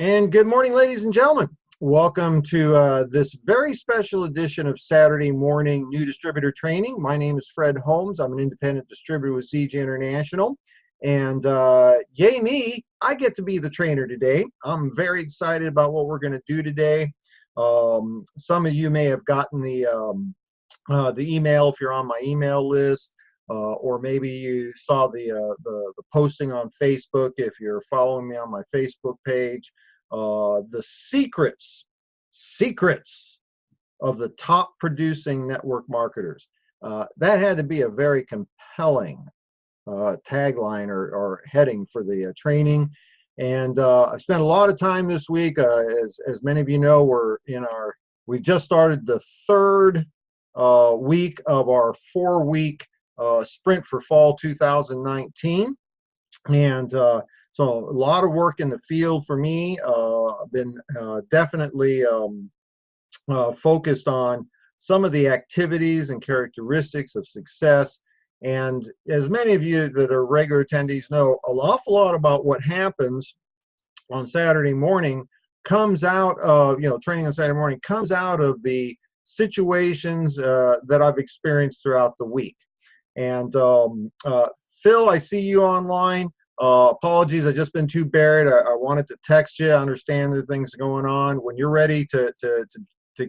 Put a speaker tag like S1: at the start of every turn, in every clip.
S1: And good morning, ladies and gentlemen. Welcome to this very special edition of Saturday morning new distributor training. My name is Fred Holmes. I'm an independent distributor with CJ International. And yay me, I get to be the trainer today. I'm very excited about what we're going to do today. Some of you may have gotten the email if you're on my email list. Or maybe you saw the posting on Facebook if you're following me on my Facebook page. The secrets of the top producing network marketers. That had to be a very compelling tagline or heading for the training. And I've spent a lot of time this week. As many of you know, we've just started the third week of our 4-week sprint for fall 2019, and so a lot of work in the field for me. I've been definitely focused on some of the activities and characteristics of success. And as many of you that are regular attendees know, an awful lot about what happens on Saturday morning comes out of, training on Saturday morning comes out of the situations that I've experienced throughout the week. And Phil, I see you online. Apologies, I've just been too buried. I wanted to text you. I understand there are things going on. When you're ready to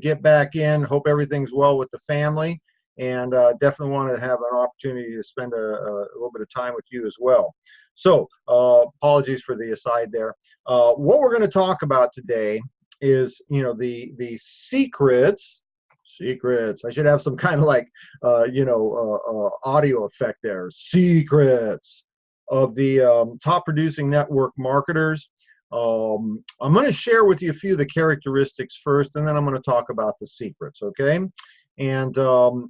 S1: get back in, hope everything's well with the family, and definitely want to have an opportunity to spend a little bit of time with you as well. So apologies for the aside there. What we're going to talk about today is, the secrets. I should have some kind of like, audio effect there. Secrets of the top producing network marketers. I'm going to share with you a few of the characteristics first, and then I'm going to talk about the secrets. Okay, and I'm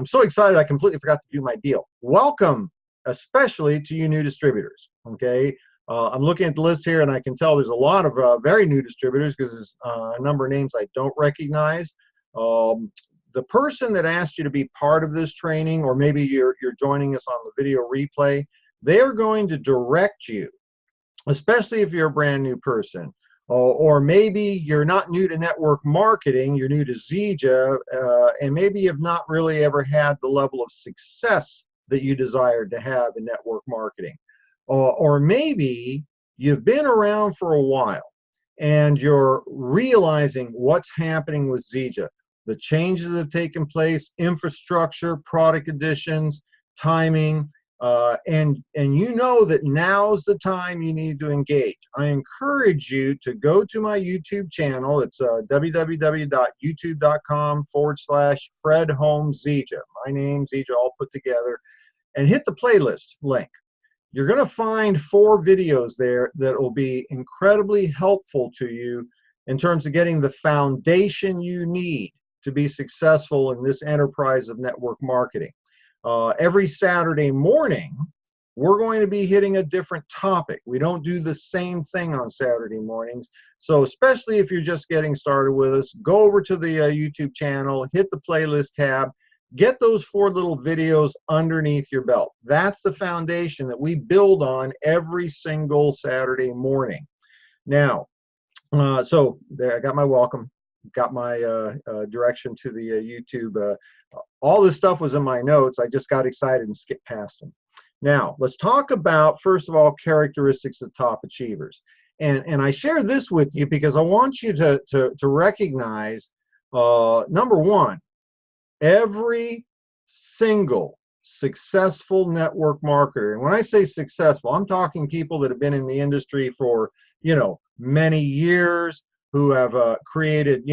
S1: so excited I completely forgot to do my deal. Welcome, especially to you new distributors. Okay. I'm looking at the list here, and I can tell there's a lot of very new distributors because there's a number of names I don't recognize. The person that asked you to be part of this training, or maybe you're joining us on the video replay, they're going to direct you, especially if you're a brand new person. Or maybe you're not new to network marketing, you're new to Zija, and maybe you've not really ever had the level of success that you desired to have in network marketing. Or maybe you've been around for a while and you're realizing what's happening with Zija, the changes that have taken place, infrastructure, product additions, timing, and you know that now's the time you need to engage. I encourage you to go to my YouTube channel. It's www.youtube.com/Fred Holmes Zija. My name, Zija, all put together, and hit the playlist link. You're going to find 4 videos there that will be incredibly helpful to you in terms of getting the foundation you need to be successful in this enterprise of network marketing. Every Saturday morning, we're going to be hitting a different topic. We don't do the same thing on Saturday mornings. So especially if you're just getting started with us, go over to the YouTube channel, hit the playlist tab, get those 4 little videos underneath your belt. That's the foundation that we build on every single Saturday morning. Now, so there, I got my welcome, got my direction to the YouTube. All this stuff was in my notes. I just got excited and skipped past them. Now, let's talk about, first of all, characteristics of top achievers. And I share this with you because I want you to recognize, number one, every single successful network marketer, and when I say successful, I'm talking people that have been in the industry for, many years, who have created,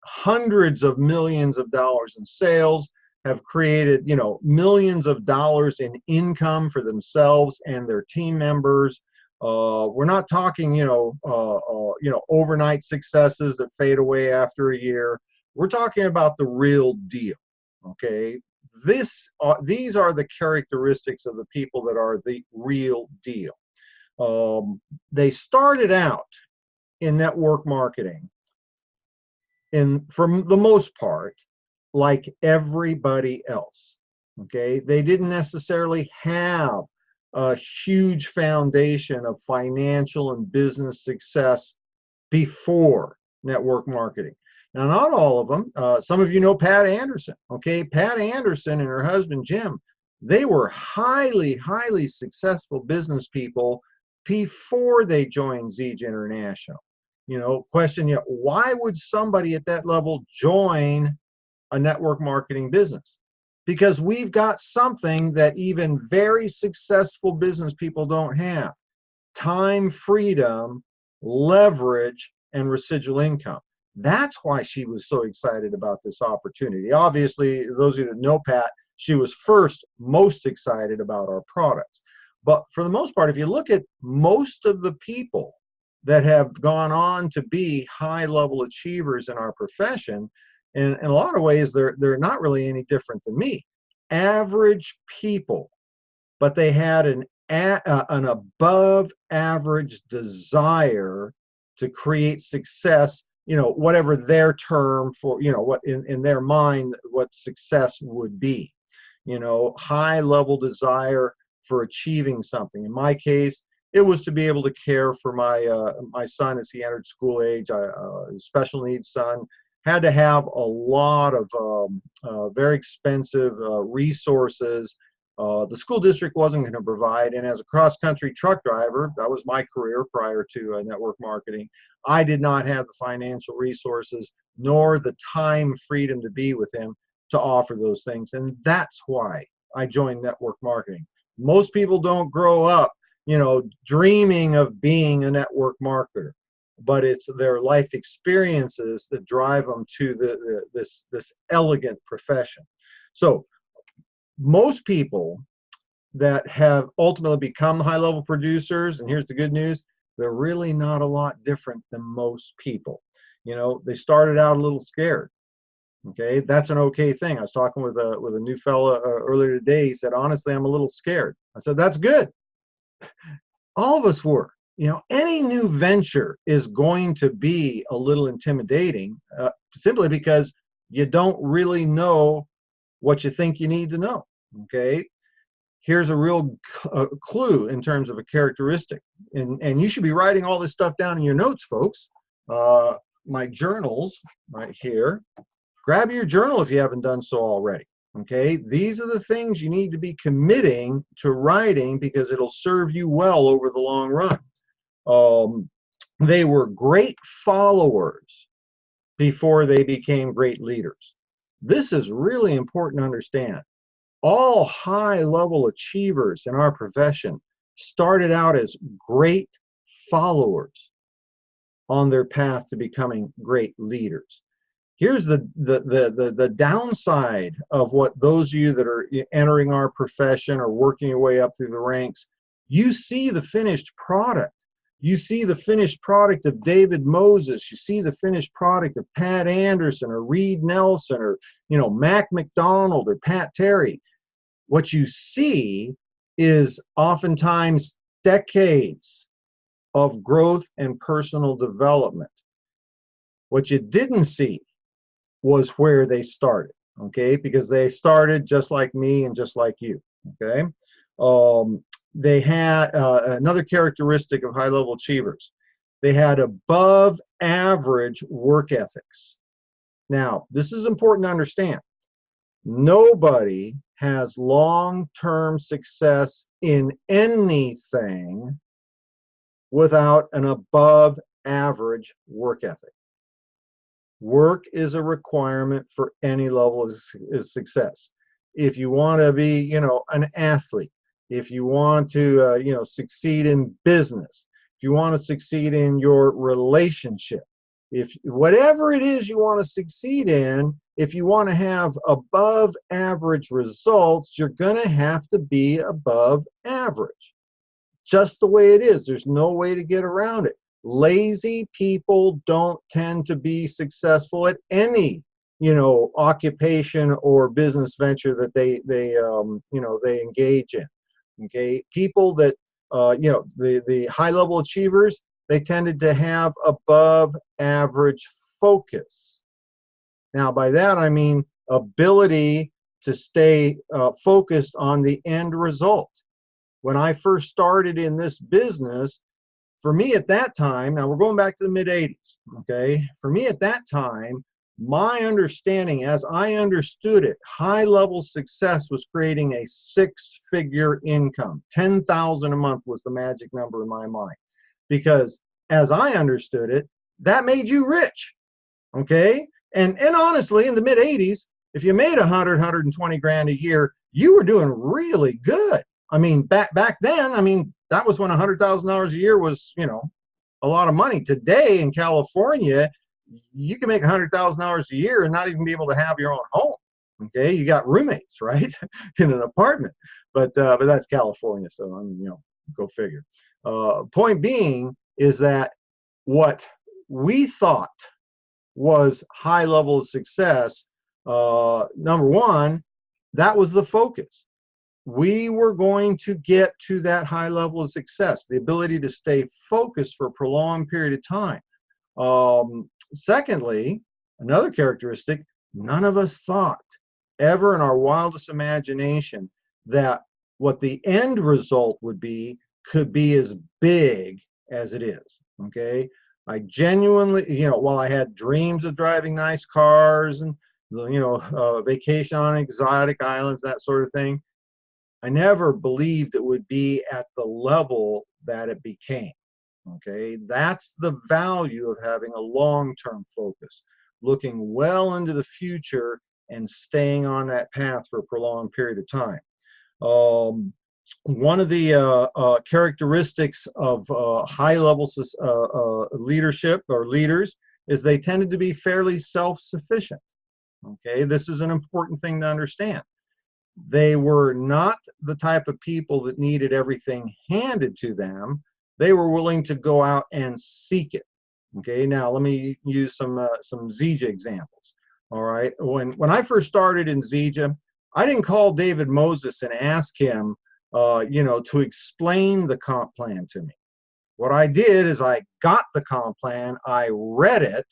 S1: hundreds of millions of dollars in sales, have created, millions of dollars in income for themselves and their team members. We're not talking, overnight successes that fade away after a year. We're talking about the real deal. Okay, these are the characteristics of the people that are the real deal. They started out in network marketing, for the most part, like everybody else. Okay, they didn't necessarily have a huge foundation of financial and business success before network marketing. Now, not all of them. Some of you know Pat Anderson. Okay, Pat Anderson and her husband Jim, they were highly, highly successful business people before they joined Zege International. You know, question, you know, why would somebody at that level join a network marketing business? Because we've got something that even very successful business people don't have: time freedom, leverage, and residual income. That's why she was so excited about this opportunity. Obviously, those of you that know Pat, she was first most excited about our products. But for the most part, if you look at most of the people that have gone on to be high-level achievers in our profession, in a lot of ways, they're not really any different than me. Average people, but they had an above average desire to create success, you know, whatever their term for, you know, what in their mind, what success would be, you know, high level desire for achieving something. In my case, it was to be able to care for my son as he entered school age. Special needs son, had to have a lot of very expensive resources. The school district wasn't going to provide, and as a cross-country truck driver, that was my career prior to network marketing, I did not have the financial resources nor the time freedom to be with him to offer those things, and that's why I joined network marketing. Most people don't grow up, you know, dreaming of being a network marketer, but it's their life experiences that drive them to this elegant profession. So most people that have ultimately become high-level producers, and here's the good news, they're really not a lot different than most people. You know, they started out a little scared. Okay, that's an okay thing. I was talking with a new fella earlier today. He said, honestly, I'm a little scared. I said, that's good. All of us were. You know, any new venture is going to be a little intimidating, simply because you don't really know what you think you need to know. Okay, here's a real clue in terms of a characteristic, and you should be writing all this stuff down in your notes, folks. My journals right here. Grab your journal if you haven't done so already. Okay, these are the things you need to be committing to writing because it'll serve you well over the long run. They were great followers before they became great leaders. This is really important to understand. All high-level achievers in our profession started out as great followers on their path to becoming great leaders. Here's the downside of what those of you that are entering our profession or working your way up through the ranks, you see the finished product. You see the finished product of David Moses. You see the finished product of Pat Anderson or Reed Nelson or, you know, Mac McDonald or Pat Terry. What you see is oftentimes decades of growth and personal development. What you didn't see was where they started, okay? Because they started just like me and just like you, okay? They had another characteristic of high-level achievers. They had above average work ethics. Now, this is important to understand. Nobody has long-term success in anything without an above average work ethic. Work is a requirement for any level of success. If you want to be, you know, an athlete, if you want to, you know, succeed in business, if you want to succeed in your relationship, if whatever it is you want to succeed in, if you want to have above average results, you're going to have to be above average. Just the way it is. There's no way to get around it. Lazy people don't tend to be successful at any, you know, occupation or business venture that they engage in. Okay, people that you know, the high-level achievers, they tended to have above average focus. Now, by that I mean ability to stay focused on the end result. when I first started in this business, for me at that time, now we're going back to the mid 80s, okay? For me at that time, my understanding as I understood it, high level success was creating a 6-figure income. 10,000 a month was the magic number in my mind. Because as I understood it, that made you rich, okay? And honestly, in the mid 80s, if you made 120 grand a year, you were doing really good. I mean, back then, I mean, that was when $100,000 a year was, you know, a lot of money. Today in California, you can make $100,000 a year and not even be able to have your own home. Okay, you got roommates, right, in an apartment. But that's California, so I'm, you know, go figure. Point being is that what we thought was high level of success, number one, that was the focus. We were going to get to that high level of success, the ability to stay focused for a prolonged period of time. Secondly, another characteristic, none of us thought ever in our wildest imagination that what the end result would be could be as big as it is, okay? I genuinely, you know, while I had dreams of driving nice cars and, you know, vacation on exotic islands, that sort of thing, I never believed it would be at the level that it became. Okay, that's the value of having a long-term focus, looking well into the future and staying on that path for a prolonged period of time. One of the characteristics of high-level leadership or leaders is they tended to be fairly self-sufficient. Okay, this is an important thing to understand. They were not the type of people that needed everything handed to them. They were willing to go out and seek it. Okay, now let me use some Zija examples. All right, when I first started in Zija, I didn't call David Moses and ask him, you know, to explain the comp plan to me. What I did is I got the comp plan, I read it,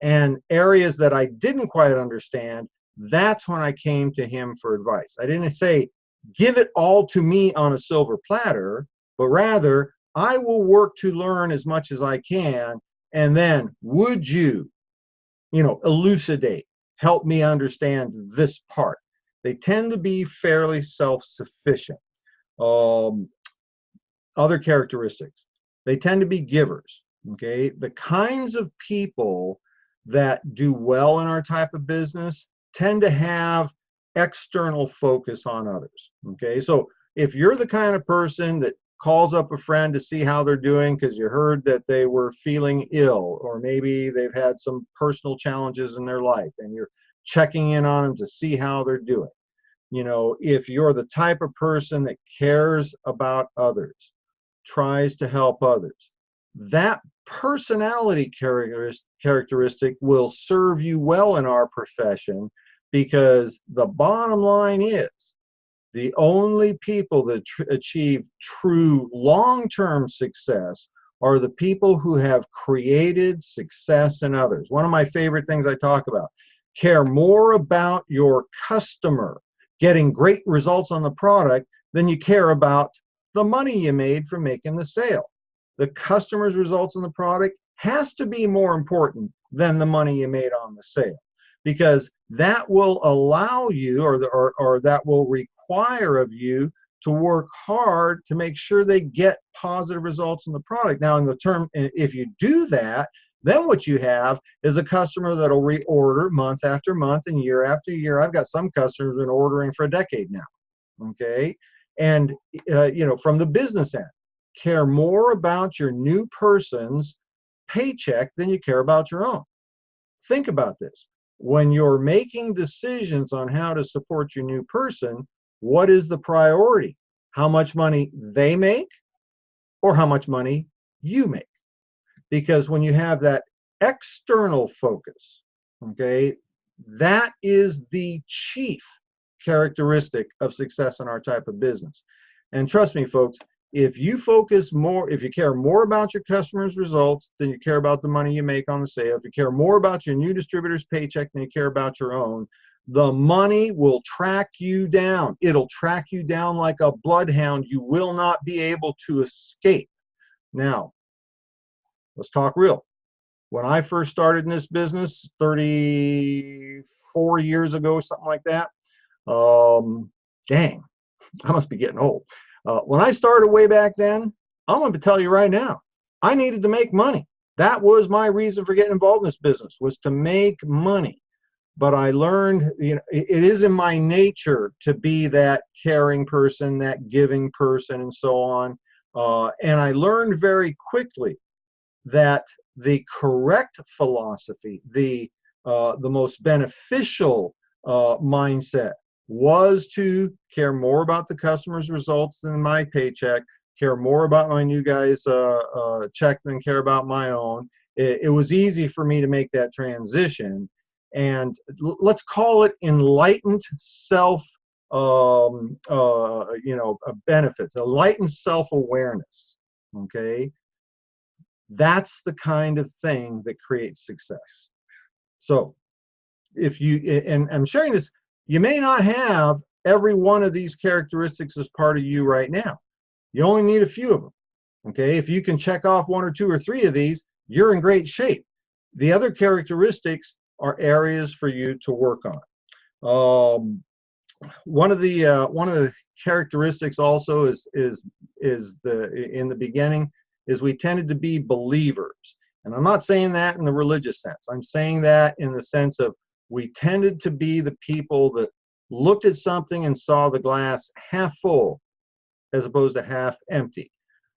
S1: and areas that I didn't quite understand, that's when I came to him for advice. I didn't say, give it all to me on a silver platter, but rather, I will work to learn as much as I can, and then would you, you know, elucidate, help me understand this part. They tend to be fairly self-sufficient. Other characteristics, they tend to be givers, okay? The kinds of people that do well in our type of business tend to have external focus on others, okay? So if you're the kind of person that calls up a friend to see how they're doing because you heard that they were feeling ill, or maybe they've had some personal challenges in their life and you're checking in on them to see how they're doing. You know, if you're the type of person that cares about others, tries to help others, that personality characteristic will serve you well in our profession, because the bottom line is the only people that achieve true long-term success are the people who have created success in others. One of my favorite things I talk about, care more about your customer getting great results on the product than you care about the money you made from making the sale. The customer's results on the product has to be more important than the money you made on the sale, because that will allow you, or that will require of you to work hard to make sure they get positive results in the product. Now, in the term, if you do that, then what you have is a customer that'll reorder month after month and year after year. I've got some customers who've been ordering for a decade now, okay? And, you know, from the business end, care more about your new person's paycheck than you care about your own. Think about this. When you're making decisions on how to support your new person, what is the priority? How much money they make or how much money you make? Because when you have that external focus, okay, that is the chief characteristic of success in our type of business. And trust me, folks, if you focus more, if you care more about your customers' results than you care about the money you make on the sale, if you care more about your new distributor's paycheck than you care about your own, The money will track you down. It'll track you down like a bloodhound. You will not be able to escape. Now, let's talk real. When I first started in this business 34 years ago, something like that, dang, I must be getting old. When I started way back then, I'm going to tell you right now, I needed to make money. That was my reason for getting involved in this business, was to make money. But I learned, you know, it is in my nature to be that caring person, that giving person, and so on. And I learned very quickly that the correct philosophy, the most beneficial mindset, was to care more about the customer's results than my paycheck, care more about my new guy's check than care about my own. It was easy for me to make that transition, and let's call it enlightened self benefits, enlightened self-awareness. Okay, that's the kind of thing that creates success. So if you, and I'm sharing this, you may not have every one of these characteristics as part of you right now. You only need a few of them. Okay, if you can check off 1 or 2 or 3 of these, you're in great shape. The other characteristics are areas for you to work on. One of the characteristics also is in the beginning is we tended to be believers. And I'm not saying that in the religious sense. I'm saying that in the sense of we tended to be the people that looked at something and saw the glass half full as opposed to half empty.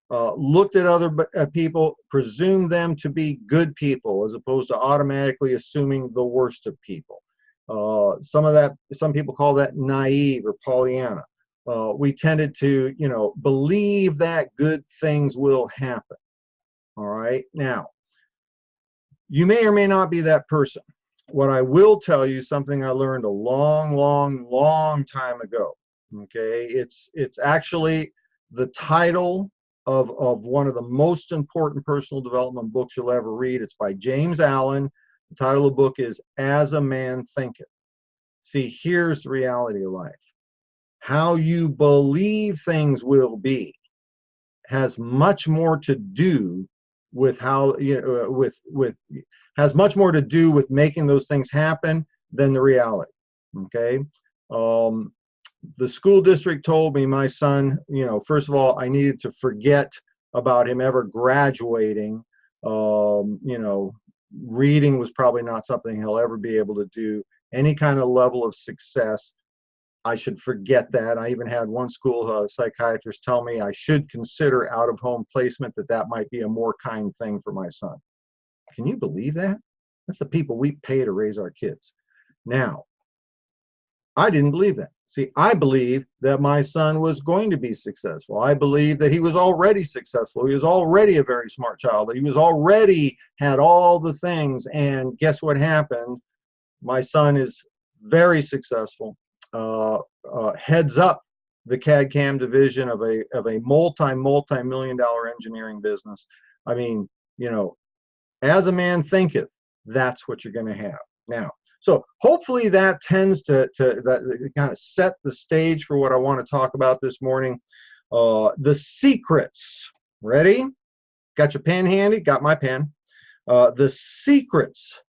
S1: Looked at other people, presumed them to be good people as opposed to automatically assuming the worst of people. Some people call that naive or Pollyanna. We tended to, you know, believe that good things will happen. All right. Now, you may or may not be that person. What I will tell you, something I learned a long time ago. Okay. It's actually the title of one of the most important personal development books you'll ever read. It's by James Allen. The title of the book is As a Man Thinketh. See, here's the reality of life. How you believe things will be has much more to do with how, you know, has much more to do with making those things happen than the reality. Okay. The school district told me my son, you know, first of all, I needed to forget about him ever graduating. You know, reading was probably not something he'll ever be able to do. Any kind of level of success, I should forget that. I even had one school psychiatrist tell me I should consider out-of-home placement, that might be a more kind thing for my son. Can you believe that? That's the people we pay to raise our kids. Now, I didn't believe that. See, I believed that my son was going to be successful. I believed that he was already successful. He was already a very smart child. He was already had all the things. And guess what happened? My son is very successful. Heads up the CAD/CAM division of a multi-million-dollar engineering business. I mean, you know, as a man thinketh, that's what you're going to have. Now, so hopefully that tends to kind of set the stage for what I want to talk about this morning. The secrets. Ready? Got your pen handy? Got my pen. The secrets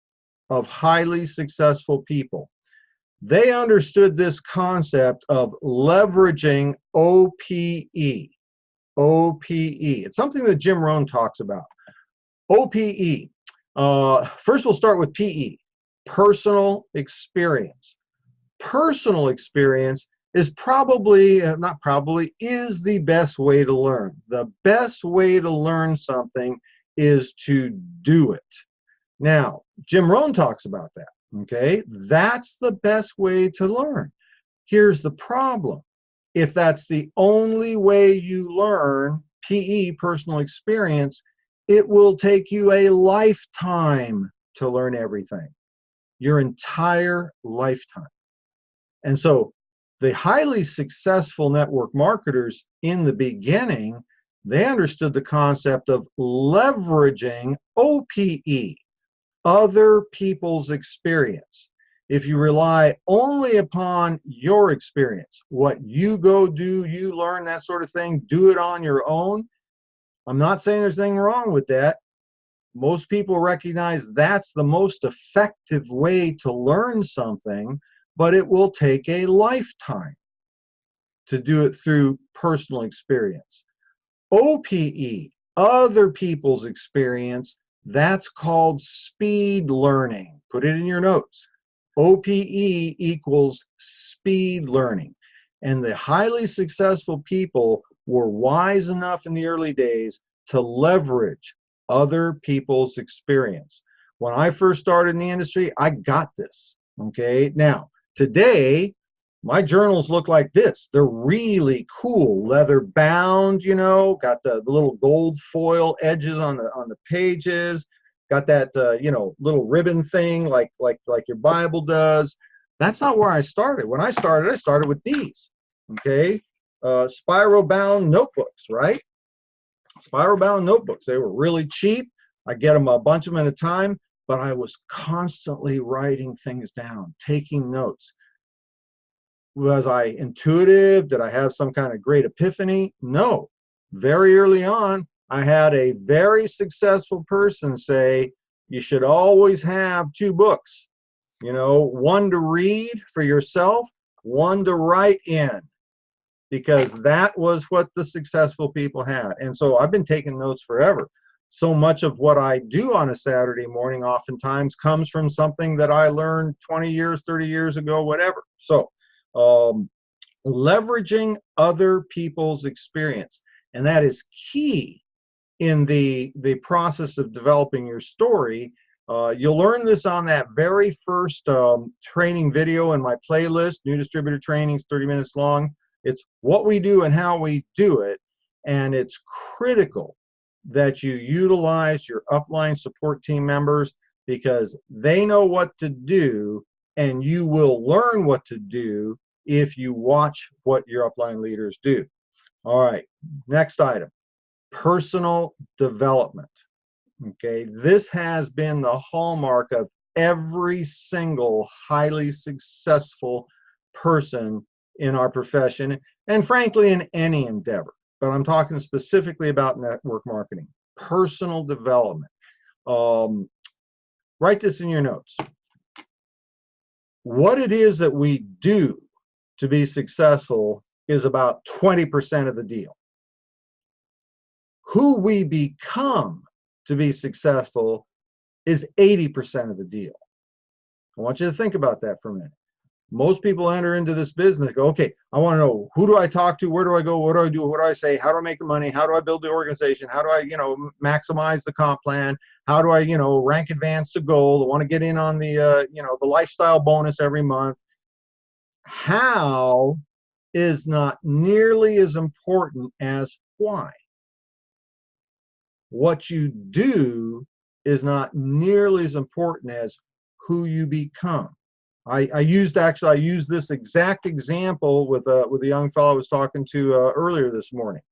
S1: of highly successful people. They understood this concept of leveraging OPE. OPE. It's something that Jim Rohn talks about. OPE. First, we'll start with PE. Personal experience. Personal experience is probably, not probably, is the best way to learn. The best way to learn something is to do it. Now, Jim Rohn talks about that. Okay, that's the best way to learn. Here's the problem. If that's the only way you learn, PE, personal experience, it will take you a lifetime to learn everything. Your entire lifetime. And so the highly successful network marketers in the beginning, they understood the concept of leveraging OPE, other people's experience. If you rely only upon your experience, what you go do, you learn, that sort of thing, do it on your own. I'm not saying there's anything wrong with that. Most people recognize that's the most effective way to learn something, but it will take a lifetime to do it through personal experience. OPE, other people's experience, that's called speed learning. Put it in your notes. OPE equals speed learning. And the highly successful people were wise enough in the early days to leverage other people's experience. When I first started in the industry, I got this. Okay, now today, my journals look like this. They're really cool, leather bound, you know, got the little gold foil edges on the pages, got that you know, little ribbon thing like your Bible does. That's not where I started. When I started with these. Okay, spiral bound notebooks, right? Spiral bound notebooks. They were really cheap. I get them, a bunch of them at a time, but I was constantly writing things down, taking notes. Was I intuitive? Did I have some kind of great epiphany? No. Very early on, I had a very successful person say, you should always have two books, you know, one to read for yourself, one to write in, because that was what the successful people had. And so I've been taking notes forever. So much of what I do on a Saturday morning oftentimes comes from something that I learned 20 years, 30 years ago, whatever. So leveraging other people's experience, and that is key in the process of developing your story. You'll learn this on that very first training video in my playlist, New Distributor Trainings, 30 minutes long. It's what we do and how we do it, and it's critical that you utilize your upline support team members, because they know what to do, and you will learn what to do if you watch what your upline leaders do. All right, next item, personal development. Okay, this has been the hallmark of every single highly successful person in our profession, and frankly in any endeavor, but I'm talking specifically about network marketing. Personal development. Write this in your notes. What it is that we do to be successful is about 20% of the deal. Who we become to be successful is 80% of the deal. I want you to think about that for a minute. Most people enter into this business, go, okay, I want to know, who do I talk to? Where do I go? What do I do? What do I say? How do I make the money? How do I build the organization? How do I, you know, maximize the comp plan? How do I, you know, rank advance to gold? I want to get in on the, you know, the lifestyle bonus every month. How is not nearly as important as why. What you do is not nearly as important as who you become. I used this exact example with a young fellow I was talking to earlier this morning.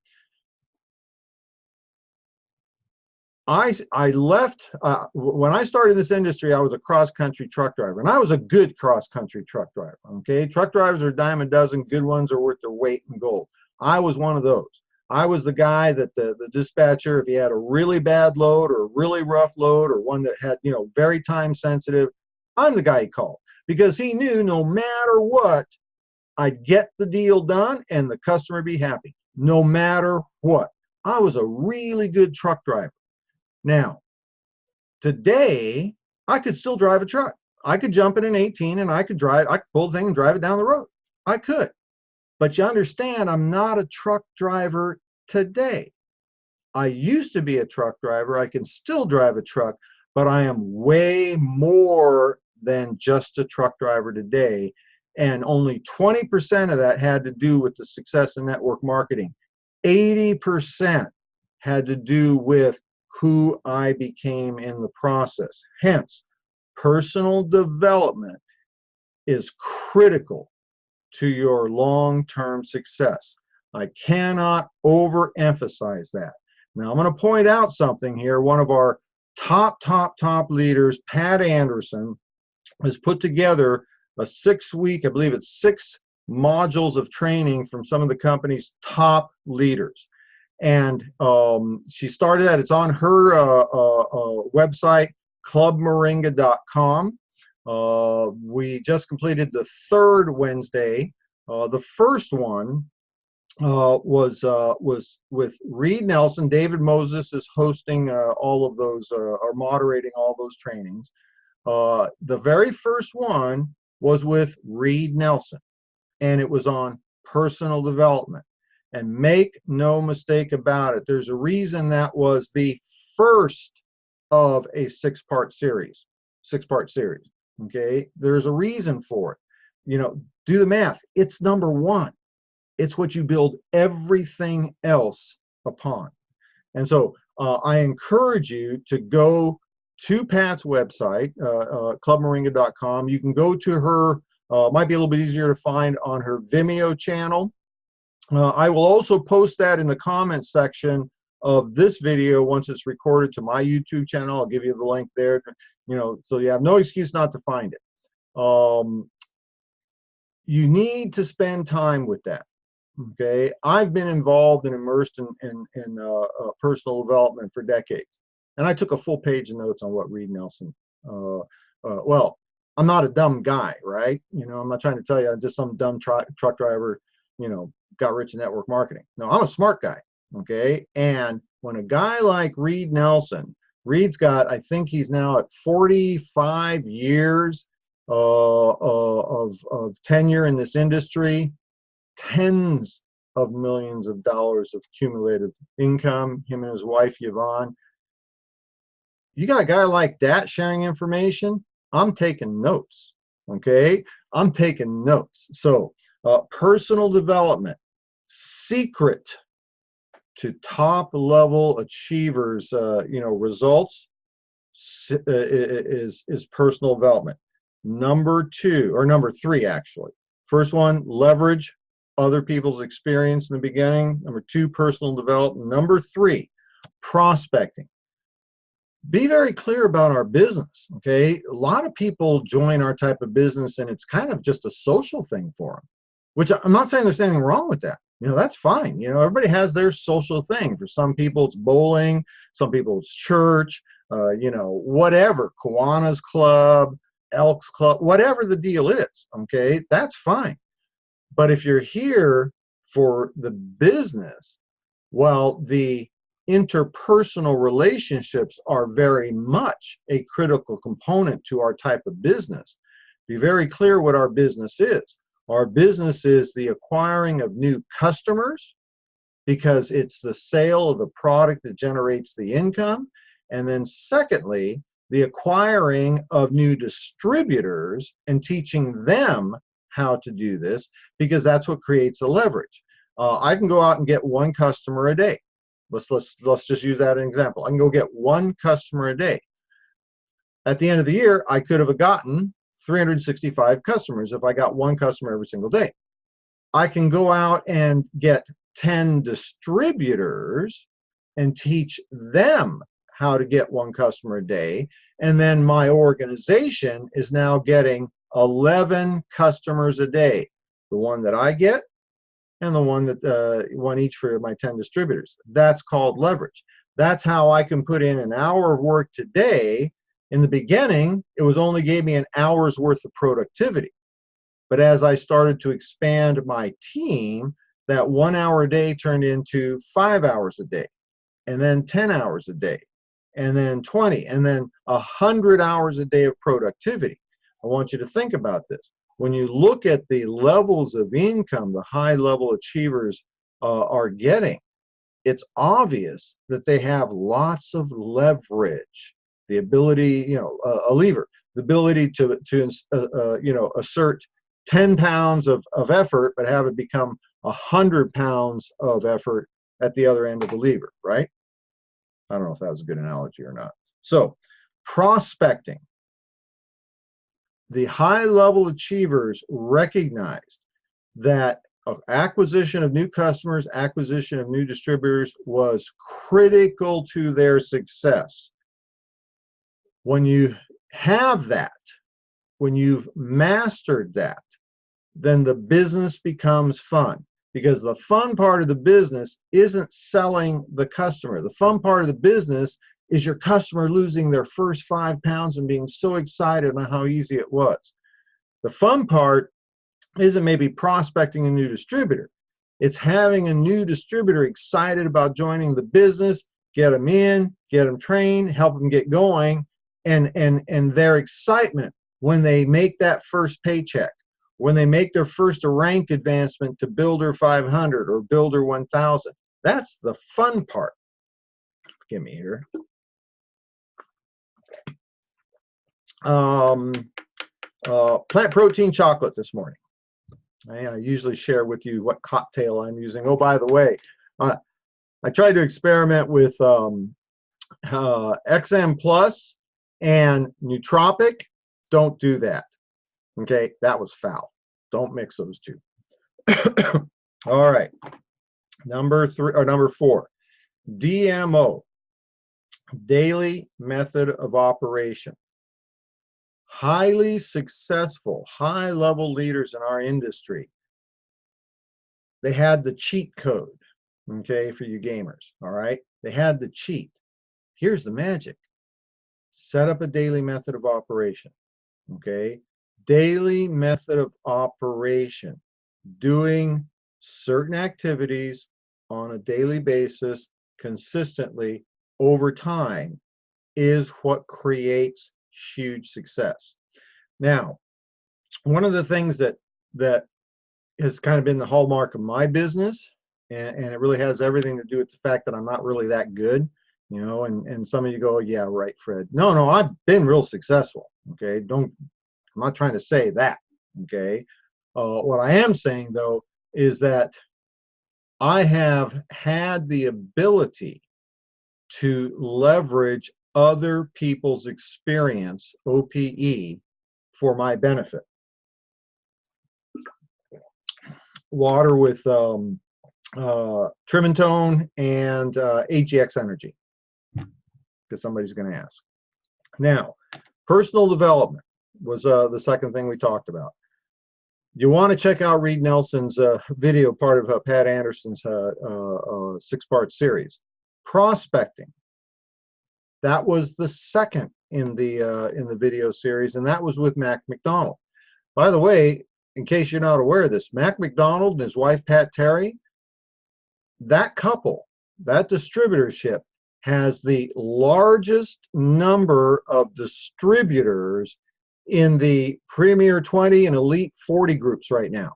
S1: I left when I started this industry. I was a cross-country truck driver, and I was a good cross-country truck driver. Okay, truck drivers are a dime a dozen. Good ones are worth their weight in gold. I was one of those. I was the guy that the dispatcher, if he had a really bad load or a really rough load or one that had, you know, very time sensitive, I'm the guy he called, because he knew no matter what, I'd get the deal done and the customer be happy, no matter what. I was a really good truck driver. Now, today, I could still drive a truck. I could jump in an 18 and I could pull the thing and drive it down the road. I could. But you understand, I'm not a truck driver today. I used to be a truck driver. I can still drive a truck, but I am way more than just a truck driver today. And only 20% of that had to do with the success in network marketing. 80% had to do with who I became in the process. Hence, personal development is critical to your long-term success. I cannot overemphasize that. Now, I'm going to point out something here. One of our top leaders, Pat Anderson, has put together a 6-week, I believe it's 6 modules of training from some of the company's top leaders. And she started that. It's on her website, clubmoringa.com. We just completed the 3rd Wednesday. The first one was with Reed Nelson. David Moses is hosting all of those, or moderating all those trainings. The very first one was with Reed Nelson, and it was on personal development. And make no mistake about it, there's a reason that was the first of a 6-part series. Okay, there's a reason for it. You know, do the math. It's number 1. It's what you build everything else upon. And so I encourage you to go to Pat's website, clubmoringa.com. You can go to her, might be a little bit easier to find on her Vimeo channel. I will also post that in the comments section of this video once it's recorded to my YouTube channel. I'll give you the link there, you know, so you have no excuse not to find it. You need to spend time with that. Okay, I've been involved and immersed in personal development for decades, and I took a full page of notes on what Reed Nelson. Well, I'm not a dumb guy, right? You know, I'm not trying to tell you I'm just some dumb truck driver, you know, got rich in network marketing. No, I'm a smart guy. Okay, and when a guy like Reed Nelson, Reed's got, I think he's now at 45 years of tenure in this industry, tens of millions of dollars of cumulative income, him and his wife Yvonne. You got a guy like that sharing information, I'm taking notes. Okay, I'm taking notes. So personal development, secret to top level achievers, you know, results is personal development. Number 2, or number 3 actually. First one, leverage other people's experience in the beginning. Number 2, personal development. Number 3, prospecting. Be very clear about our business. Okay, a lot of people join our type of business and it's kind of just a social thing for them, which I'm not saying there's anything wrong with that. You know, that's fine. You know, everybody has their social thing. For some people it's bowling, some people it's church, you know, whatever, Kiwanis Club, Elks Club, whatever the deal is. Okay, that's fine. But if you're here for the business, well, the interpersonal relationships are very much a critical component to our type of business. Be very clear what our business is. Our business is the acquiring of new customers, because it's the sale of the product that generates the income. And then secondly, the acquiring of new distributors and teaching them how to do this, because that's what creates the leverage. I can go out and get 1 customer a day. Let's just use that as an example. I can go get 1 customer a day. At the end of the year, I could have gotten 365 customers if I got 1 customer every single day. I can go out and get 10 distributors and teach them how to get 1 customer a day. And then my organization is now getting 11 customers a day. The one that I get and the one that one each for my 10 distributors. That's called leverage. That's how I can put in an hour of work today. In the beginning, it was only gave me an hour's worth of productivity. But as I started to expand my team, that 1 hour a day turned into 5 hours a day, and then 10 hours a day, and then 20, and then 100 hours a day of productivity. I want you to think about this. When you look at the levels of income the high-level achievers are getting, it's obvious that they have lots of leverage. The ability, you know, a lever, the ability to you know, assert 10 pounds of effort, but have it become 100 pounds of effort at the other end of the lever, right? I don't know if that was a good analogy or not. So, prospecting. The high-level achievers recognized that acquisition of new customers, acquisition of new distributors was critical to their success. When you have that, when you've mastered that, then the business becomes fun. Because the fun part of the business isn't selling the customer. The fun part of the business is your customer losing their first 5 pounds and being so excited on how easy it was. The fun part isn't maybe prospecting a new distributor. It's having a new distributor excited about joining the business, get them in, get them trained, help them get going, and their excitement when they make that first paycheck, when they make their first rank advancement to Builder 500 or Builder 1000. That's the fun part. Forgive me here. Plant protein chocolate this morning. I usually share with you what cocktail I'm using. Oh, by the way, I tried to experiment with XM Plus and Nootropic. Don't do that. Okay, that was foul. Don't mix those two. All right, number 4, DMO, daily method of operation. Highly successful, high-level leaders in our industry, they had the cheat code, okay, for you gamers, all right? They had the cheat. Here's the magic. Set up a daily method of operation, okay? Daily method of operation. Doing certain activities on a daily basis, consistently, over time, is what creates huge success. Now, one of the things that has kind of been the hallmark of my business, and it really has everything to do with the fact that I'm not really that good, you know, and some of you go, yeah, right, Fred. No, I've been real successful, okay? I'm not trying to say that, okay? What I am saying, though, is that I have had the ability to leverage other people's experience, OPE, for my benefit. Water with Trim and Tone and AGX Energy, because somebody's going to ask. Now, personal development was the second thing we talked about. You want to check out Reed Nelson's video, part of Pat Anderson's 6-part series. Prospecting. That was the second in the video series, and that was with Mac McDonald. By the way, in case you're not aware of this, Mac McDonald and his wife Pat Terry, that couple, that distributorship, has the largest number of distributors in the Premier 20 and Elite 40 groups right now.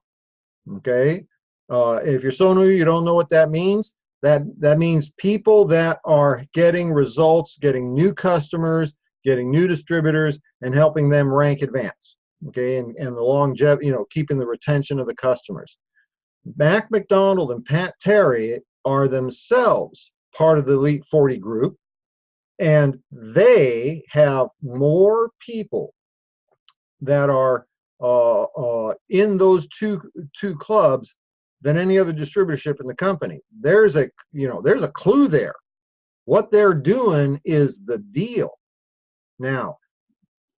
S1: Okay, if you're so new you don't know what that means, that means people that are getting results, getting new customers, getting new distributors, and helping them rank advance. Okay, and the longevity, you know, keeping the retention of the customers. Mac McDonald and Pat Terry are themselves part of the Elite 40 group, and they have more people that are in those two clubs than any other distributorship in the company. There's a clue there. What they're doing is the deal. Now,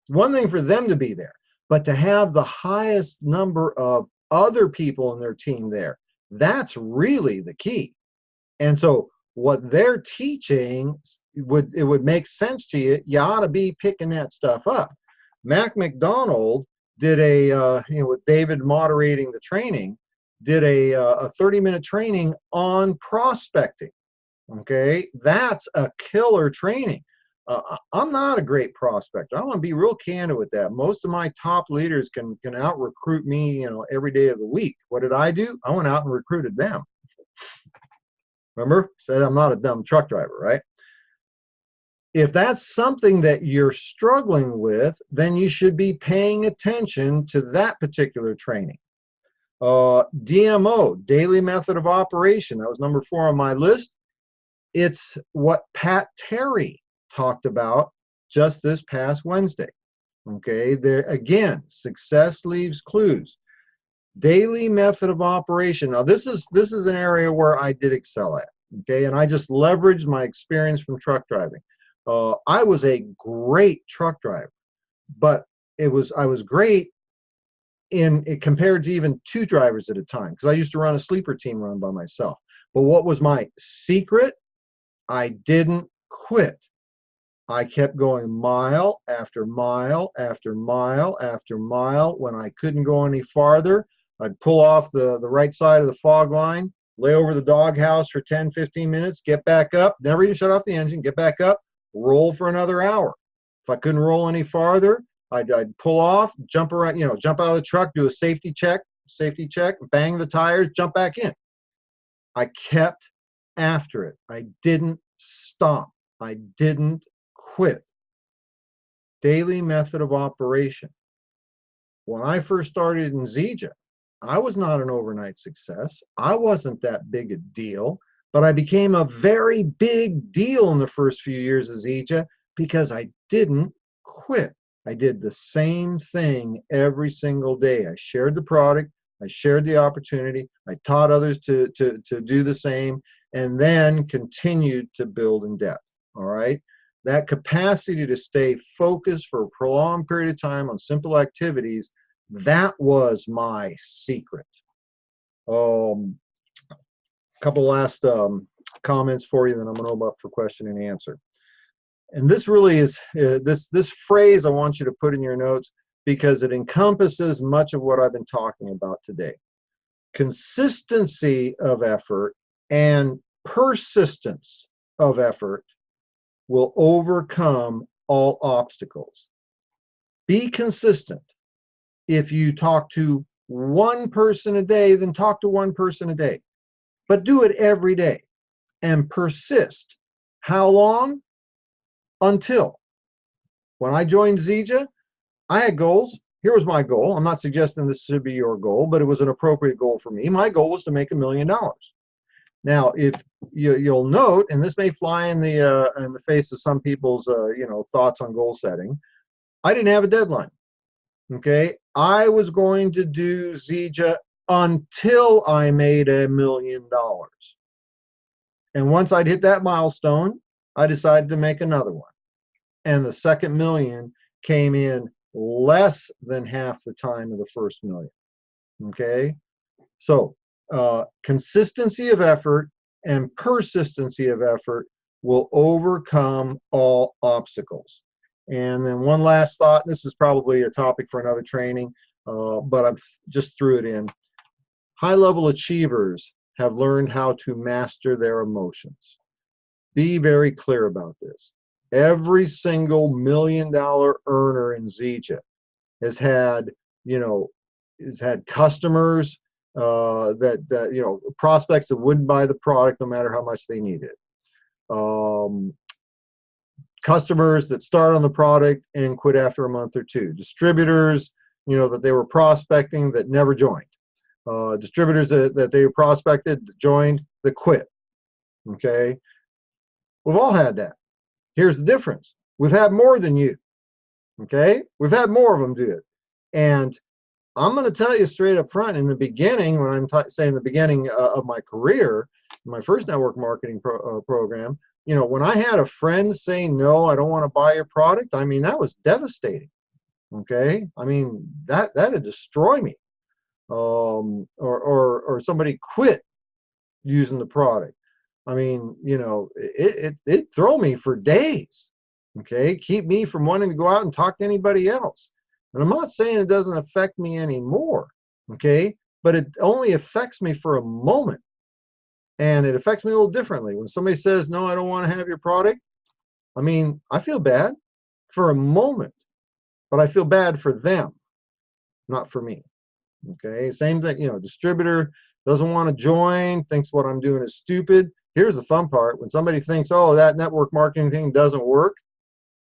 S1: one thing for them to be there, but to have the highest number of other people in their team there, that's really the key. And so what they're teaching, it would make sense to you. You ought to be picking that stuff up. Mac McDonald did with David moderating the training, did a 30-minute training on prospecting. Okay, that's a killer training. I'm not a great prospector. I want to be real candid with that. Most of my top leaders can out recruit me, every day of the week. What did I do? I went out and recruited them. Remember, said I'm not a dumb truck driver, right? If that's something that you're struggling with, then you should be paying attention to that particular training. DMO, daily method of operation. That was number 4 on my list. It's what Pat Terry talked about just this past Wednesday. Okay, there again, success leaves clues. Daily method of operation. Now this is an area where I did excel at. Okay, and I just leveraged my experience from truck driving. I was a great truck driver, but I was great in it compared to even 2 drivers at a time, because I used to run a sleeper team run by myself. But what was my secret? I didn't quit. I kept going mile after mile after mile after mile. When I couldn't go any farther, I'd pull off the right side of the fog line, lay over the doghouse for 10, 15 minutes, get back up, never even shut off the engine, get back up, roll for another hour. If I couldn't roll any farther, I'd pull off, jump around, jump out of the truck, do a safety check, bang the tires, jump back in. I kept after it. I didn't stop. I didn't quit. Daily method of operation. When I first started in Zija, I was not an overnight success. I wasn't that big a deal, but I became a very big deal in the first few years of Zija because I didn't quit. I did the same thing every single day. I shared the product, I shared the opportunity, I taught others to do the same, and then continued to build in depth. All right. That capacity to stay focused for a prolonged period of time on simple activities, that was my secret. Couple last comments for you, then I'm going to open up for question and answer. And this really is, this phrase I want you to put in your notes because it encompasses much of what I've been talking about today. Consistency of effort and persistence of effort will overcome all obstacles. Be consistent. If you talk to one person a day, then talk to one person a day. But do it every day and persist. How long? Until. When I joined Zija, I had goals. Here was my goal. I'm not suggesting this should be your goal, but it was an appropriate goal for me. My goal was to make $1 million. Now, if you'll note, and this may fly in the face of some people's thoughts on goal setting, I didn't have a deadline. Okay, I was going to do Zija until I made $1 million. And once I'd hit that milestone, I decided to make another one. And the second million came in less than half the time of the first million. Okay, so consistency of effort and persistency of effort will overcome all obstacles. And then one last thought, this is probably a topic for another training, but I've just threw it in. High-level achievers have learned how to master their emotions. Be very clear about this. Every single $1 million earner in Zija has had, customers prospects that wouldn't buy the product no matter how much they need it. Customers that start on the product and quit after a month or two. Distributors, that they were prospecting that never joined. Distributors that they prospected, that joined, that quit. Okay? We've all had that. Here's the difference. We've had more than you. Okay? We've had more of them do it. And I'm going to tell you straight up front, in the beginning, when I'm saying the beginning of my career, my first network marketing program, when I had a friend say, no, I don't want to buy your product, I mean, that was devastating. Okay? I mean, that'd destroy me. Or somebody quit using the product. I mean, it'd throw me for days. Okay? Keep me from wanting to go out and talk to anybody else. And I'm not saying it doesn't affect me anymore. Okay? But it only affects me for a moment. And it affects me a little differently. When somebody says, no, I don't want to have your product, I mean, I feel bad for a moment, but I feel bad for them, not for me. Okay, same thing, distributor doesn't want to join, thinks what I'm doing is stupid. Here's the fun part. When somebody thinks, oh, that network marketing thing doesn't work,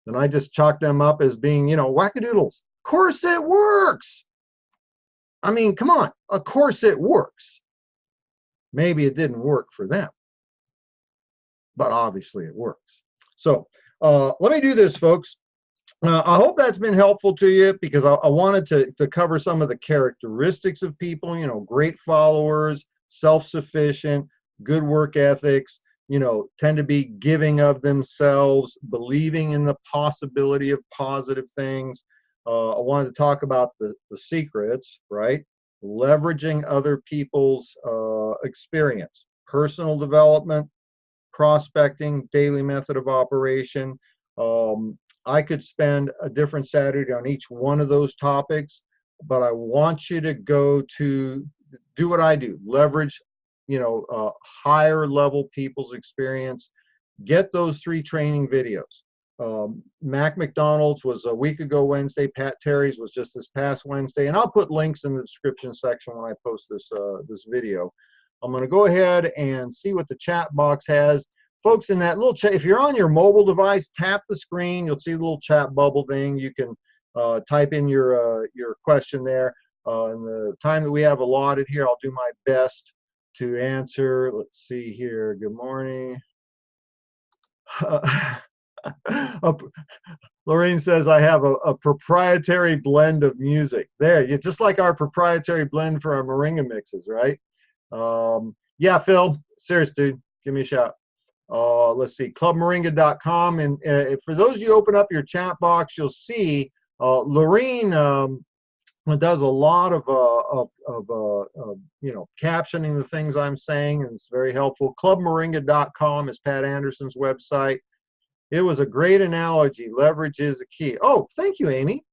S1: then I just chalk them up as being, wackadoodles. Of course it works. I mean, come on, of course it works. Maybe it didn't work for them, but obviously it works. So let me do this, folks. I hope that's been helpful to you, because I wanted to cover some of the characteristics of people, great followers, self-sufficient, good work ethics, tend to be giving of themselves, believing in the possibility of positive things. I wanted to talk about the secrets, right? Leveraging other people's experience, personal development, prospecting, daily method of operation. I could spend a different Saturday on each one of those topics, but I want you to go to do what I do, leverage, higher level people's experience. Get those 3 training videos. Mac McDonald's was a week ago Wednesday. Pat Terry's was just this past Wednesday, and I'll put links in the description section when I post this video. I'm going to go ahead and see what the chat box has. Folks, in that little chat, if you're on your mobile device, tap the screen. You'll see the little chat bubble thing. You can type in your question there. In the time that we have allotted here, I'll do my best to answer. Let's see here. Good morning. Lorraine says, I have a proprietary blend of music. There, you just like our proprietary blend for our Moringa mixes, right? Yeah, Phil, serious, dude, give me a shout. Let's see, clubmoringa.com. And for those of you open up your chat box, you'll see Lorraine does a lot of captioning the things I'm saying, and it's very helpful. Clubmoringa.com is Pat Anderson's website. It was a great analogy. Leverage is the key. Oh, thank you, Amy.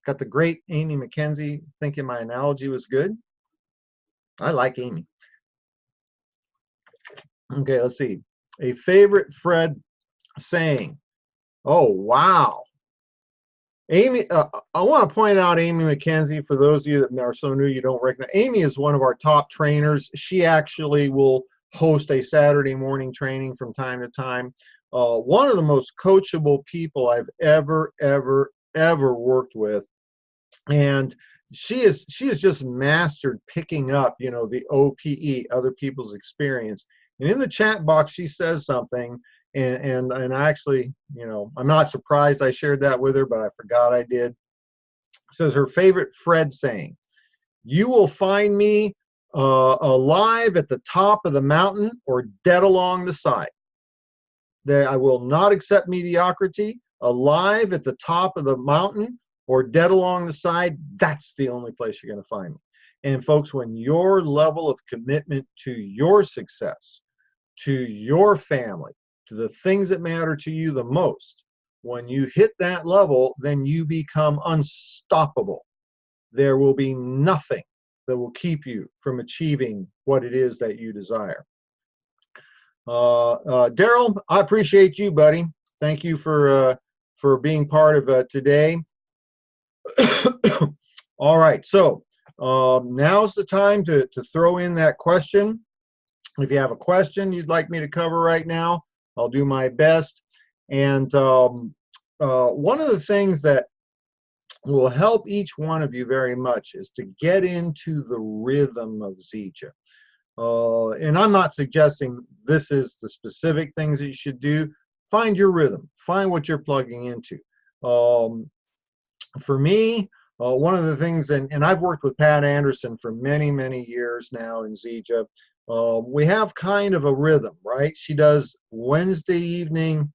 S1: Got the great Amy McKenzie thinking my analogy was good. I like Amy. Okay, let's see. A favorite Fred saying. Oh, wow. Amy, I want to point out Amy McKenzie, for those of you that are so new you don't recognize. Amy is one of our top trainers. She actually will host a Saturday morning training from time to time. One of the most coachable people I've ever worked with. And she has just mastered picking up, the OPE, other people's experience. And in the chat box, she says something, and actually, I'm not surprised I shared that with her, but I forgot I did. It says her favorite Fred saying, "You will find me alive at the top of the mountain or dead along the side. That I will not accept mediocrity. Alive at the top of the mountain or dead along the side, that's the only place you're going to find me." And folks, when your level of commitment to your success, to your family, to the things that matter to you the most, when you hit that level, then you become unstoppable. There will be nothing that will keep you from achieving what it is that you desire. Daryl, I appreciate you, buddy. Thank you for being part of today. All right, so now's the time to throw in that question. If you have a question you'd like me to cover right now, I'll do my best. And one of the things that will help each one of you very much is to get into the rhythm of Zija. And I'm not suggesting this is the specific things that you should do. Find your rhythm. Find what you're plugging into. For me, one of the things, and I've worked with Pat Anderson for many years now in Zija. We have kind of a rhythm, right? She does Wednesday evening,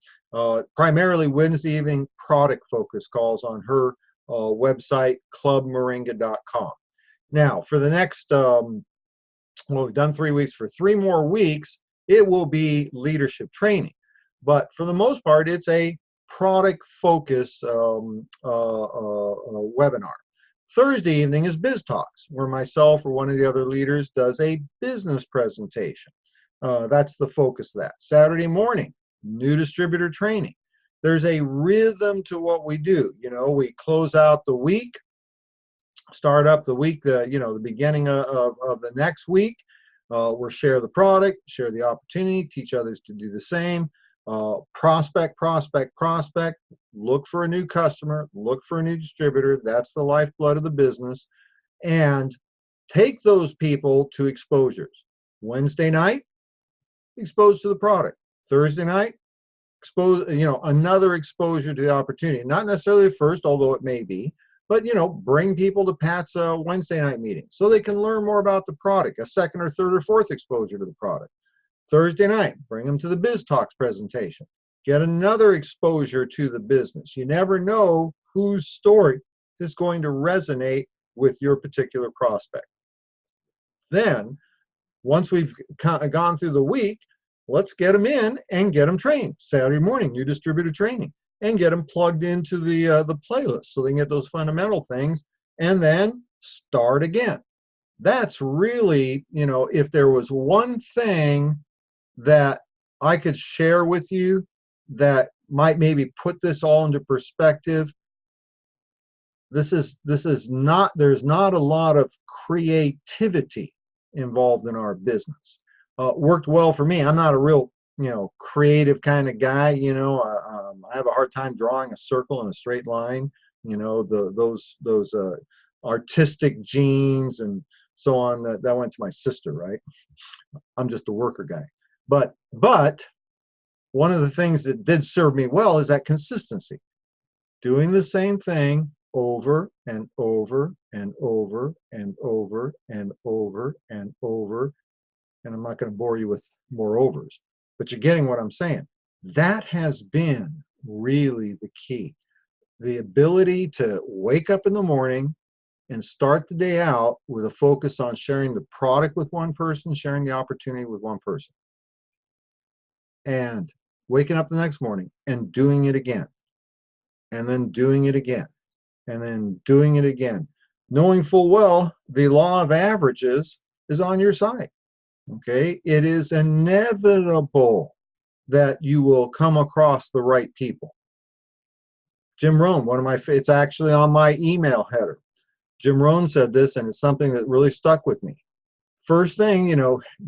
S1: primarily Wednesday evening product focus calls on her website, clubmoringa.com. Now, for the next, well, we've done 3 weeks. For 3 more weeks, it will be leadership training. But for the most part, it's a product focus webinar. Thursday evening is Biz Talks, where myself or one of the other leaders does a business presentation. That's the focus of that. Saturday morning, new distributor training. There's a rhythm to what we do. We close out the week, start up the week, the beginning of the next week. We'll share the product, share the opportunity, teach others to do the same. Prospect, look for a new customer, look for a new distributor. That's the lifeblood of the business. And take those people to exposures. Wednesday night, exposed to the product. Thursday night, another exposure to the opportunity. Not necessarily the first, although it may be, but, bring people to Pat's Wednesday night meeting so they can learn more about the product, a second or third or fourth exposure to the product. Thursday night, bring them to the Biz Talks presentation. Get another exposure to the business. You never know whose story is going to resonate with your particular prospect. Then, once we've gone through the week, let's get them in and get them trained. Saturday morning, new distributor training, and get them plugged into the playlist so they can get those fundamental things, and then start again. That's really, if there was one thing that I could share with you that might maybe put this all into perspective, this is not, there's not a lot of creativity involved in our business. Worked well for me. I'm not a real, creative kind of guy. I have a hard time drawing a circle in a straight line. Those artistic genes and so on, that went to my sister, right? I'm just a worker guy. But one of the things that did serve me well is that consistency. Doing the same thing over and over and over and over and over and over. And I'm not going to bore you with more overs, but you're getting what I'm saying. That has been really the key. The ability to wake up in the morning and start the day out with a focus on sharing the product with one person, sharing the opportunity with one person, and waking up the next morning and doing it again, and then doing it again, and then doing it again, knowing full well the law of averages is on your side. Okay, it is inevitable that you will come across the right people. Jim Rohn, it's actually on my email header. Jim Rohn said this, and it's something that really stuck with me. First thing,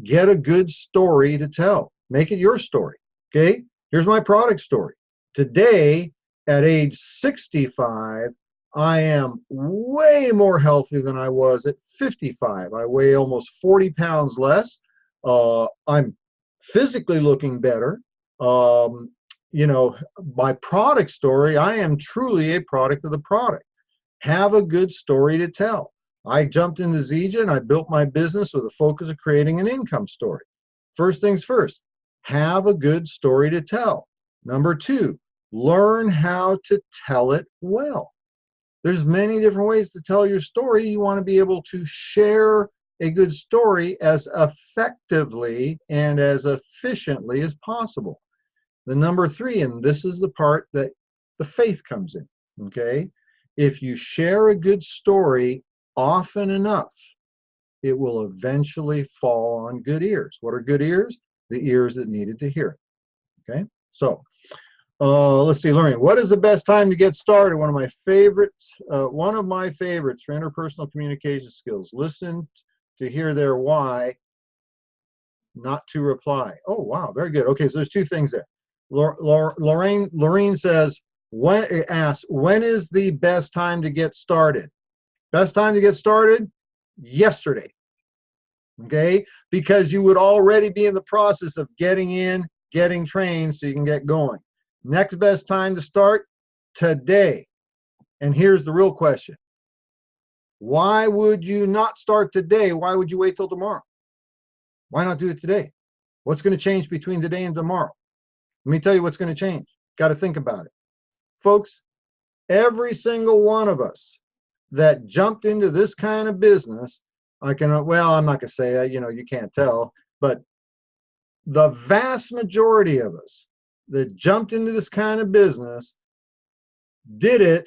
S1: get a good story to tell. Make it your story. Okay, here's my product story. Today, at age 65, I am way more healthy than I was at 55. I weigh almost 40 pounds less. I'm physically looking better. My product story, I am truly a product of the product. Have a good story to tell. I jumped into Zija and I built my business with a focus of creating an income story. First things first, have a good story to tell. Number two, learn how to tell it well. There's many different ways to tell your story. You want to be able to share a good story as effectively and as efficiently as possible. The number three, and this is the part that the faith comes in, okay? If you share a good story often enough, it will eventually fall on good ears. What are good ears? The ears that needed to hear it, okay? So, let's see, Lorraine, what is the best time to get started? One of my favorites for interpersonal communication skills. Listen to hear their why, not to reply. Oh, wow, very good. Okay, so there's two things there. Lorraine says, when is the best time to get started? Best time to get started? Yesterday. Okay, because you would already be in the process of getting in, getting trained so you can get going. Next best time to start? Today. And here's the real question. Why would you not start today? Why would you wait till tomorrow? Why not do it today? What's going to change between today and tomorrow? Let me tell you what's going to change. Got to think about it. Folks, every single one of us that jumped into this kind of business, I'm not going to say that, you can't tell, but the vast majority of us that jumped into this kind of business did it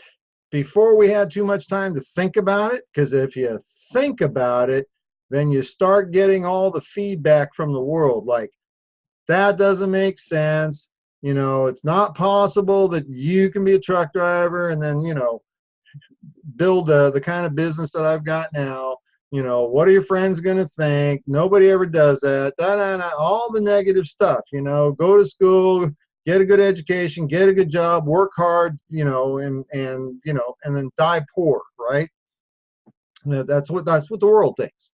S1: before we had too much time to think about it, because if you think about it, then you start getting all the feedback from the world, like, that doesn't make sense, it's not possible that you can be a truck driver and then, build the kind of business that I've got now. What are your friends going to think? Nobody ever does that. All the negative stuff, go to school, get a good education, get a good job, work hard, and then die poor, right? That's what the world thinks.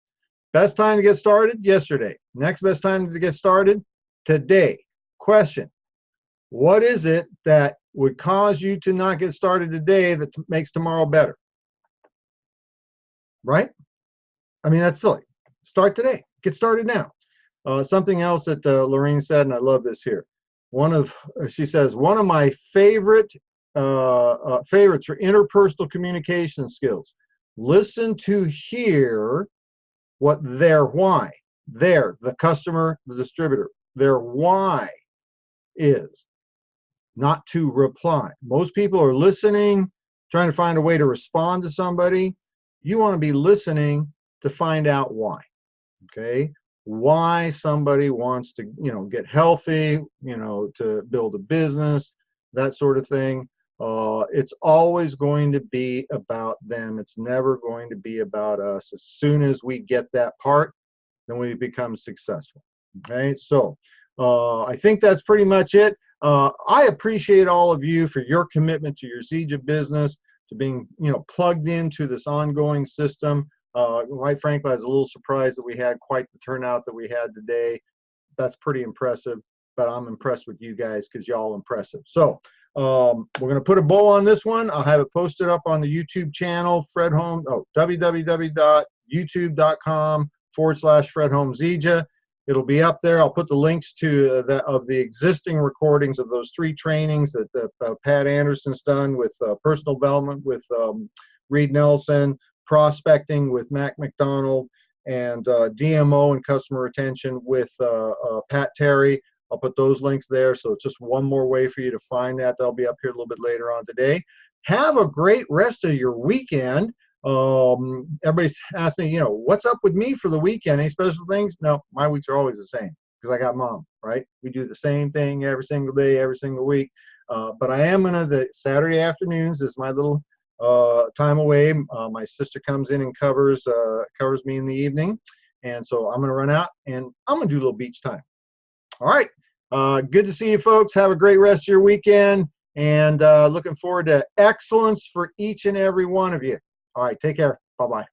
S1: Best time to get started? Yesterday. Next best time to get started? Today. Question. What is it that would cause you to not get started today that makes tomorrow better? Right? I mean, that's silly. Start today. Get started now. Something else that Lorraine said, and I love this here. She says, one of my favorite favorites for interpersonal communication skills. Listen to hear what their why, the customer, the distributor, their why is, not to reply. Most people are listening, trying to find a way to respond to somebody. You want to be listening to find out why. Okay, why somebody wants to, get healthy, to build a business, that sort of thing. It's always going to be about them. It's never going to be about us. As soon as we get that part, then we become successful. Okay, so I think that's pretty much it. I appreciate all of you for your commitment to your Zija business, to being, plugged into this ongoing system. Quite frankly, I was a little surprised that we had quite the turnout that we had today. That's pretty impressive, but I'm impressed with you guys because y'all impressive. So we're going to put a bow on this one. I'll have it posted up on the YouTube channel, Fred Holmes, www.youtube.com/Fred Holmes Zija. It'll be up there. I'll put the links to the existing recordings of those 3 trainings that Pat Anderson's done with personal development with Reed Nelson, prospecting with Mac McDonald, and DMO and customer retention with Pat Terry. I'll put those links there. So it's just one more way for you to find that. They'll be up here a little bit later on today. Have a great rest of your weekend. Everybody's asked me, what's up with me for the weekend? Any special things? No, my weeks are always the same because I got mom, right? We do the same thing every single day, every single week. But I am the Saturday afternoons is my little time away. My sister comes in and covers me in the evening. And so I'm going to run out and I'm going to do a little beach time. All right. Good to see you folks. Have a great rest of your weekend, and looking forward to excellence for each and every one of you. All right. Take care. Bye-bye.